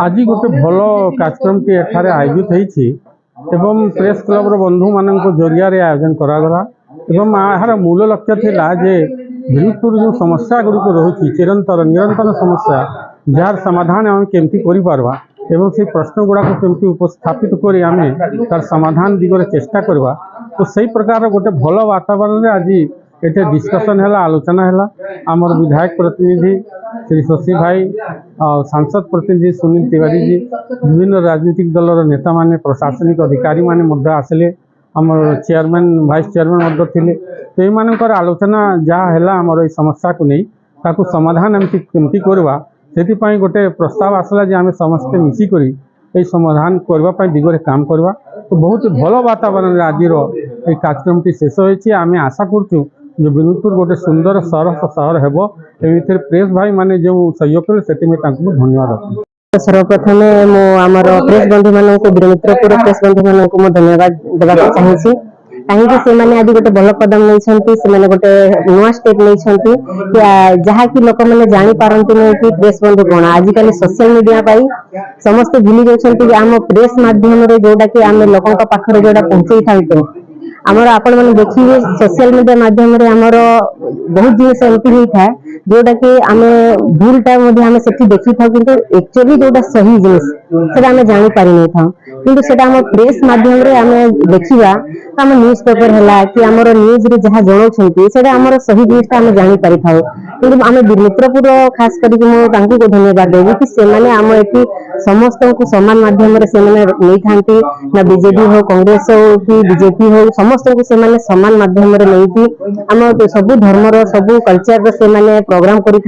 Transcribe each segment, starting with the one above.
आज गोटे भल कार्यक्रम टी एठारे आयोजित होती एवं प्रेस क्लब बंधु मान जरिया आयोजन करागला एवं यार मूल लक्ष्य थिला जे विरुपुर जो समस्या गुड़िक रही चिरंतर निरंतर समस्या जार समाधान आम केमती करवा एवं से प्रश्न गुड़ाक केमती उपस्थापित कर आम तार समाधान दिगरे चेष्टा करवा। तो सही प्रकार गोटे भल वातावरण आज ये डिस्कसन है आलोचना है आमर विधायक प्रतिनिधि श्री शशि भाई सांसद प्रतिनिधि सुनील तिवारी जी विभिन्न राजनीतिक दलर नेता माने प्रशासनिक अधिकारी माने आसिले आमर चेयरमैन वाइस चेयरमैन थे। तो ये आलोचना जहाँ है आमर समस्या को नहीं ताकू समाधान एमती केमती करवा से गोटे प्रस्ताव आसला जे आम समस्ते मिसिकी ये समाधान करने दिगरे काम करवा। तो बहुत भल वातावरण आज ये कार्यक्रम टी शेष होती आम आशा करूँ जो विनुपुर गोटे सुंदर सरस सहर हेब एमती प्रेस भाई माने जो सहयोग कले से धन्यवाद। सर्वप्रथम आमर प्रेस बंधु मान विनुपुर प्रेस बंधु मान धन्यवाद देवा चाहिए कहीं से आज गोटे भल कदम नहीं गोटे नुआ स्टेप नहीं जहाँकि लोक मैंने जानी पारती नहीं कि प्रेस बंधु कौन आजिकल सोशल मीडिया समस्ते भूली जाती आम प्रेस मध्यम जोटा कि आम लोकों पाखे जोटा पहुंचे था आमर आपण मैंने देखिए सोशल मीडिया माध्यम आमर बहुत जिन एमती होता है जोटा कि आम भूलटा देखी था कि एक्चुअली जोटा सही जिन आम जानी पारि नहीं था कि आम प्रेस मध्यम आम देखा आम न्यूज पेपर है कि आमर न्यूज रे जहाँ जनाऊँ आमर सही जिनटा आम जानी पारि था कि आम मित्रपुर खास करके धन्यवाद देवी कि से आम ये समस्त को समान माध्यम से नहीं था बीजेपी हो कांग्रेस हो कि बीजेपी हो समस्त को से समान माध्यम नहीं आम सब धर्मर सब कल्चर से प्रोग्राम करी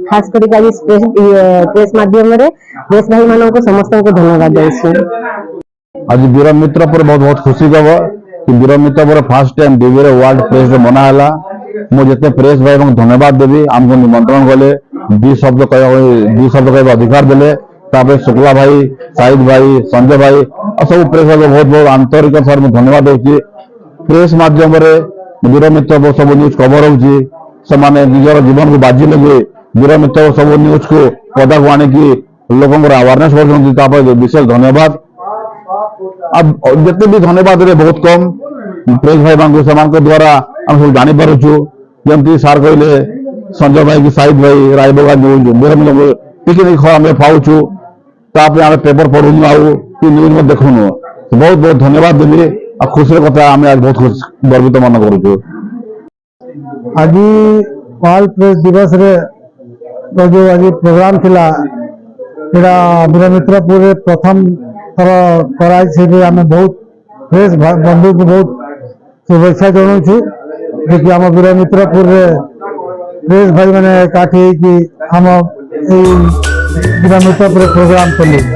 खास करके प्रेस माध्यम प्रेस भाई मान को समस्त को धन्यवाद देती। आज वीर मित्रपुर बहुत बहुत खुशी खबर कि वीर Mitrapur first time degree world press day मनाला मुझे प्रेस भाई धन्यवाद देवी आमको निमंत्रण कले दी शब्द कह अधिकार देले शुक्ला भाई शाहिद भाई संजय भाई और सब प्रेस भाई बहुत बहुत आंतरिक सर मुझे धन्यवाद दूसरी प्रेस मध्यम वीर मित्रपुर सब न्यूज कवर होने निजर जीवन को बाजी लगे वीर मित्रपुर सब न्यूज को पदा को आनिकी लोक अवेयरनेस कर विशेष धन्यवाद। अब जिते भी धन्यवाद रे बहुत कम प्रेस भाई मान द्वारा हम सब जानी पार्छु जमी सार कहले संजय भाई की शाहिद भाई रायबगा न्यूज वीर टिक आम पाऊँ आम पेपर पढ़ुन आउ कि न्यूज में देखुन बहुत बहुत धन्यवाद देवी आ खुशी कथा आम आज बहुत गर्वित मन करूँ। आज वर्ल्ड प्रेस दिवस रे जो आज प्रोग्राम थिला वीर मित्रपुर प्रथम थर कराई आम बहुत प्रेस बंधु को बहुत शुभेच्छा जनाऊँ कि आम वीर मित्रपुर प्रेस भाई मैंने एकाठी कि आम वीर मित्रपुर प्रोग्राम कलु।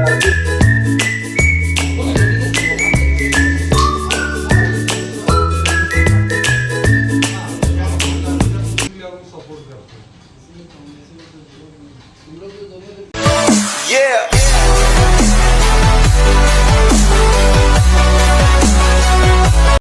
Yeah.